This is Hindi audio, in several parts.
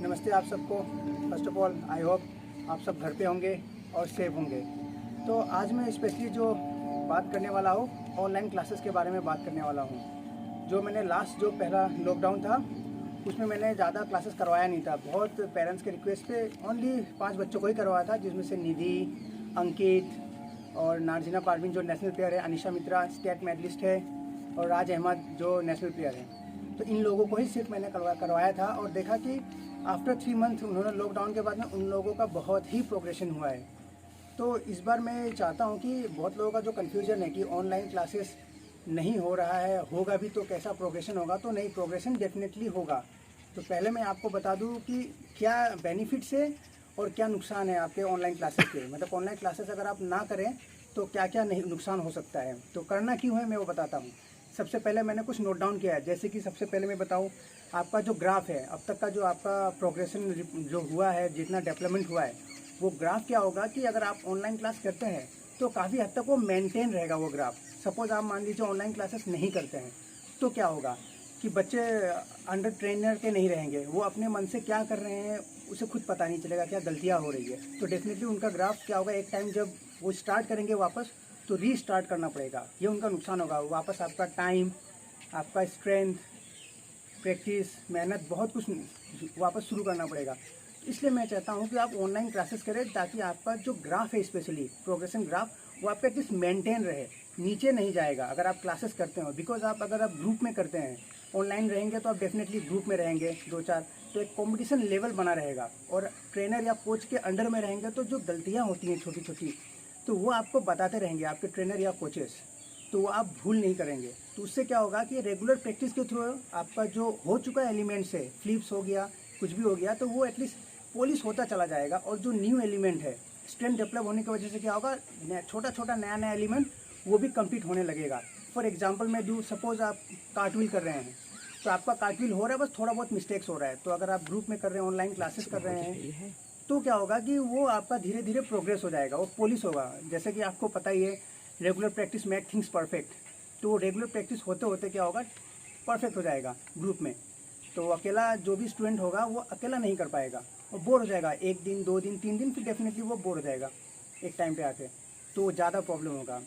नमस्ते आप सबको। First of all I hope आप सब घर पे होंगे और सेफ होंगे। तो आज मैं स्पेशली जो बात करने वाला हूँ ऑनलाइन क्लासेस के बारे में बात करने वाला हूँ। जो मैंने लास्ट जो पहला लॉकडाउन था उसमें मैंने ज़्यादा क्लासेस करवाया नहीं था। बहुत पेरेंट्स के रिक्वेस्ट पे ओनली 5 बच्चों को ही करवाया था, जिसमें से निधि, अंकित और नार्जिना पारवीन जो नेशनल प्लेयर है, अनिशा मित्रा स्टेट मेडलिस्ट है और राज अहमद जो नेशनल प्लेयर है। तो इन लोगों को ही सिर्फ मैंने करवाया था और देखा कि आफ्टर 3 मंथ उन्होंने लॉकडाउन के बाद में उन लोगों का बहुत ही प्रोग्रेशन हुआ है। तो इस बार मैं चाहता हूं कि बहुत लोगों का जो कन्फ्यूजन है कि ऑनलाइन क्लासेस नहीं हो रहा है, होगा भी तो कैसा प्रोग्रेशन होगा, तो नहीं, प्रोग्रेशन डेफिनेटली होगा। तो पहले मैं आपको बता दूं कि क्या बेनिफिट्स है और क्या नुकसान है आपके ऑनलाइन क्लासेस के। मतलब ऑनलाइन क्लासेस अगर आप ना करें तो क्या क्या नहीं नुकसान हो सकता है, तो करना क्यों है मैं वो बताता हूँ। सबसे पहले मैंने कुछ नोट डाउन किया है। जैसे कि सबसे पहले मैं बताऊं, आपका जो ग्राफ है अब तक का, जो आपका प्रोग्रेशन जो हुआ है, जितना डेवलपमेंट हुआ है, वो ग्राफ क्या होगा कि अगर आप ऑनलाइन क्लास करते हैं तो काफ़ी हद तक वो मेंटेन रहेगा वो ग्राफ। सपोज आप मान लीजिए ऑनलाइन क्लासेस नहीं करते हैं तो क्या होगा कि बच्चे अंडर ट्रेनर के नहीं रहेंगे, वो अपने मन से क्या कर रहे हैं उसे खुद पता नहीं चलेगा, क्या गलतियाँ हो रही है। तो डेफिनेटली उनका ग्राफ क्या होगा, एक टाइम जब वो स्टार्ट करेंगे वापस तो रीस्टार्ट करना पड़ेगा, ये उनका नुकसान होगा। वापस आपका टाइम, आपका स्ट्रेंथ, प्रैक्टिस, मेहनत, बहुत कुछ वापस शुरू करना पड़ेगा। इसलिए मैं चाहता हूँ कि आप ऑनलाइन क्लासेस करें ताकि आपका जो ग्राफ है, स्पेशली प्रोग्रेशन ग्राफ, वो आपका एटलीस्ट मेंटेन रहे, नीचे नहीं जाएगा अगर आप क्लासेस करते हो। बिकॉज आप अगर आप ग्रुप में करते हैं, ऑनलाइन रहेंगे तो आप डेफिनेटली ग्रुप में रहेंगे 2-4, तो एक कंपटीशन लेवल बना रहेगा। और ट्रेनर या कोच के अंडर में रहेंगे तो जो गलतियाँ होती हैं छोटी छोटी, तो वो आपको बताते रहेंगे आपके ट्रेनर या कोचेस, तो वो आप भूल नहीं करेंगे। तो उससे क्या होगा कि रेगुलर प्रैक्टिस के थ्रू आपका जो हो चुका एलिमेंट्स है, फ्लिप्स हो गया, कुछ भी हो गया, तो वो एटलीस्ट पॉलिश होता चला जाएगा। और जो न्यू एलिमेंट है, स्ट्रेंथ डेवलप होने की वजह से क्या होगा, छोटा छोटा नया नया एलिमेंट वो भी कंप्लीट होने लगेगा। फॉर एग्जाम्पल मैं दूँ, सपोज आप कार्टविल कर रहे हैं तो आपका कार्टविल हो रहा है, बस थोड़ा बहुत मिस्टेक्स हो रहा है। तो अगर आप ग्रुप में कर रहे हैं, ऑनलाइन क्लासेस कर रहे हैं, तो क्या होगा कि वो आपका धीरे धीरे प्रोग्रेस हो जाएगा, वो पॉलिश होगा। जैसे कि आपको पता ही है, regular practice make things perfect. तो रेगुलर प्रैक्टिस होते होते क्या होगा, परफेक्ट हो जाएगा ग्रुप में। तो अकेला जो भी स्टूडेंट होगा वो अकेला नहीं कर पाएगा, वो बोर हो जाएगा 1 दिन 2 दिन 3 दिन, फिर डेफिनेटली वो बोर हो जाएगा एक टाइम पे आके, तो ज़्यादा प्रॉब्लम होगा।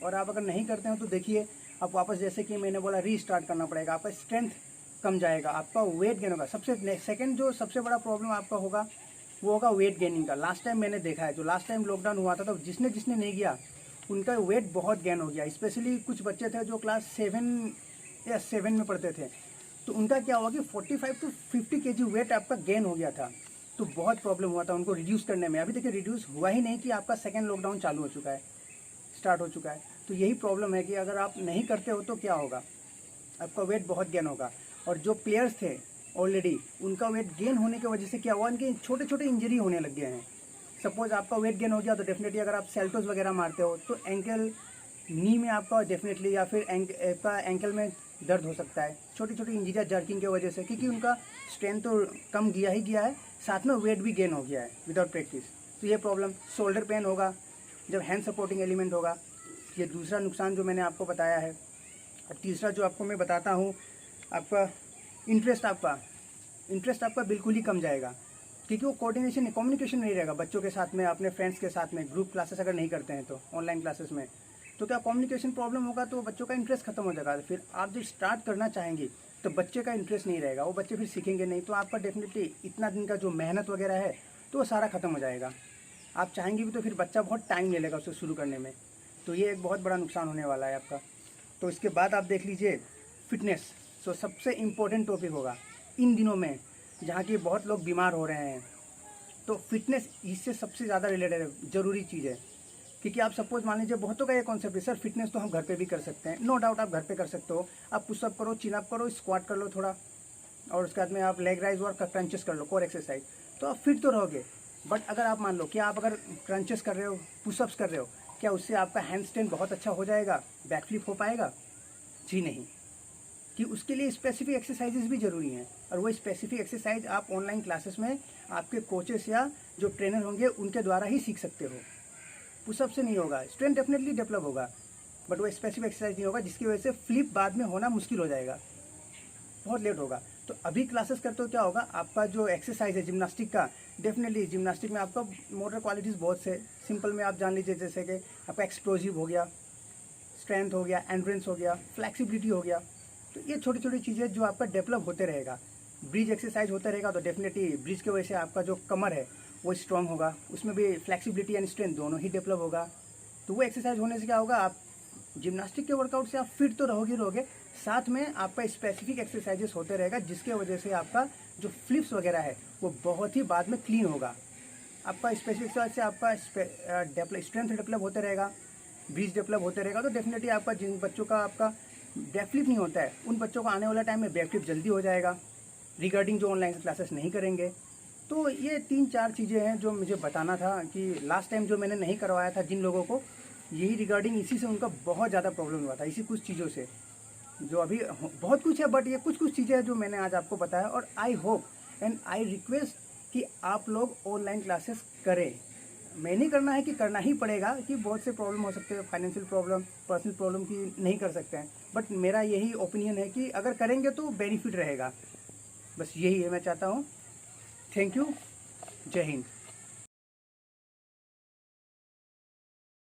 और आप अगर नहीं करते हैं तो देखिए, आप वापस, जैसे कि मैंने बोला, रीस्टार्ट करना पड़ेगा, आपका स्ट्रेंथ कम जाएगा, आपका वेट गेन होगा। सबसे सेकंड जो सबसे बड़ा प्रॉब्लम आपका होगा वो होगा वेट गेनिंग का। लास्ट टाइम मैंने देखा है, जो लास्ट टाइम लॉकडाउन हुआ था तो जिसने जिसने नहीं किया उनका वेट बहुत गेन हो गया। स्पेशली कुछ बच्चे थे जो क्लास 7 में पढ़ते थे, तो उनका क्या हुआ कि 45 to 50 kg वेट आपका गेन हो गया था। तो बहुत प्रॉब्लम हुआ था उनको रिड्यूस करने में। अभी देखिए रिड्यूस हुआ ही नहीं कि आपका सेकेंड लॉकडाउन चालू हो चुका है, स्टार्ट हो चुका है। तो यही प्रॉब्लम है कि अगर आप नहीं करते हो तो क्या होगा, आपका वेट बहुत गेन होगा। और जो प्लेयर्स थे ऑलरेडी, उनका वेट गेन होने की वजह से क्या हुआ, उनके छोटे छोटे इंजरी होने लग गए हैं। सपोज आपका वेट गेन हो गया तो डेफिनेटली अगर आप सेल्टोस वगैरह मारते हो तो एंकल, नी में आपका डेफिनेटली, या फिर आपका एंकल में दर्द हो सकता है। छोटी छोटी इंजरियाँ जर्किंग की वजह से, क्योंकि उनका स्ट्रेंथ तो कम गया ही गया है, साथ में वेट भी गेन हो गया है विदाउट प्रैक्टिस। तो ये प्रॉब्लम, शोल्डर पेन होगा जब हैंड सपोर्टिंग एलिमेंट होगा, ये दूसरा नुकसान जो मैंने आपको बताया है। और तीसरा जो आपको मैं बताता हूँ, आपका इंटरेस्ट आपका बिल्कुल ही कम जाएगा, क्योंकि वो कोऑर्डिनेशन, कम्युनिकेशन नहीं रहेगा बच्चों के साथ में, अपने फ्रेंड्स के साथ में। ग्रुप क्लासेस अगर नहीं करते हैं तो ऑनलाइन क्लासेस में, तो क्या कम्युनिकेशन प्रॉब्लम होगा, तो बच्चों का इंटरेस्ट खत्म हो जाएगा। फिर आप जब स्टार्ट करना चाहेंगे तो बच्चे का इंटरेस्ट नहीं रहेगा, वो बच्चे फिर सीखेंगे नहीं, तो आपका डेफिनेटली इतना दिन का जो मेहनत वगैरह है तो वो सारा खत्म हो जाएगा। आप चाहेंगे भी तो फिर बच्चा बहुत टाइम ले लेगा उसे शुरू करने में। तो ये एक बहुत बड़ा नुकसान होने वाला है आपका। तो इसके बाद आप देख लीजिए फिटनेस। तो सबसे इम्पोर्टेंट टॉपिक होगा इन दिनों में, जहाँ की बहुत लोग बीमार हो रहे हैं। तो फिटनेस इससे सबसे ज़्यादा रिलेटेड है, ज़रूरी चीज़ है। क्योंकि आप सपोज मान लीजिए, बहुतों का ये कॉन्सेप्ट है, सर फिटनेस तो हम घर पे भी कर सकते हैं। नो डाउट आप घर पे कर सकते हो, आप पुशअप करो, चिनअप करो, स्क्वाट कर लो थोड़ा, और उसके बाद में आप लेग राइज और क्रंचेस कर लो, कोर एक्सरसाइज, तो आप फिट तो रहोगे। बट अगर आप मान लो कि आप अगर क्रंचेस कर रहे हो, पुशअप्स कर रहे हो, क्या उससे आपका हैंड स्ट्रेंथ बहुत अच्छा हो जाएगा, बैकफ्लिप हो पाएगा? जी नहीं, कि उसके लिए स्पेसिफिक एक्सरसाइजेज भी ज़रूरी हैं। और वो स्पेसिफिक एक्सरसाइज आप ऑनलाइन क्लासेस में आपके कोचेस या जो ट्रेनर होंगे उनके द्वारा ही सीख सकते हो। पुशअप से नहीं होगा, स्ट्रेंथ डेफिनेटली डेवलप होगा, बट वो स्पेसिफिक एक्सरसाइज नहीं होगा, जिसकी वजह से फ्लिप बाद में होना मुश्किल हो जाएगा, बहुत लेट होगा। तो अभी क्लासेस करते हो क्या होगा, आपका जो एक्सरसाइज है जिम्नास्टिक का, डेफिनेटली जिम्नास्टिक में आपका मोटर क्वालिटीज़ बहुत से सिंपल में आप जान लीजिए, जैसे कि आपका एक्सप्लोजिव हो गया, स्ट्रेंथ हो गया, एंड्रेंस हो गया, फ्लैक्सिबिलिटी हो गया। तो ये छोटी छोटी चीज़ें जो आपका डेवलप होते रहेगा। ब्रिज एक्सरसाइज होता रहेगा तो डेफिनेटली ब्रिज की वजह से आपका जो कमर है वो स्ट्रांग होगा, उसमें भी फ्लैक्सिबिलिटी एंड स्ट्रेंथ दोनों ही डेवलप होगा। तो वो एक्सरसाइज होने से क्या होगा, आप जिम्नास्टिक के वर्कआउट से आप फिट तो रहोगे, साथ में आपका स्पेसिफिक एक्सरसाइजेस होते रहेगा, जिसके वजह से आपका जो फ्लिप्स वगैरह है वो बहुत ही बाद में क्लीन होगा। आपका स्पेसिफिक एक्सरसाइज से आपका स्ट्रेंथ डेवलप होते रहेगा, ब्रिज डेवलप होते रहेगा। तो डेफिनेटली आपका जिन बच्चों का आपका बैकफ्लिप नहीं होता है, उन बच्चों को आने वाला टाइम में बैकफ्लिप जल्दी हो जाएगा, रिगार्डिंग जो ऑनलाइन क्लासेस नहीं करेंगे। तो ये 3-4 चीज़ें हैं जो मुझे बताना था कि लास्ट टाइम जो मैंने नहीं करवाया था जिन लोगों को, यही रिगार्डिंग इसी से उनका बहुत ज़्यादा प्रॉब्लम हुआ था, इसी कुछ चीज़ों से। जो अभी बहुत कुछ है, बट ये कुछ चीज़ें हैं जो मैंने आज आपको बताया। और I hope and I request कि आप लोग ऑनलाइन क्लासेस करें। मैं नहीं करना है कि करना ही पड़ेगा, कि बहुत से प्रॉब्लम हो सकते हैं, फाइनेंशियल प्रॉब्लम, पर्सनल प्रॉब्लम की नहीं कर सकते हैं, बट मेरा यही ओपिनियन है कि अगर करेंगे तो बेनिफिट रहेगा। बस यही है मैं चाहता हूँ। Thank you. जय हिंद।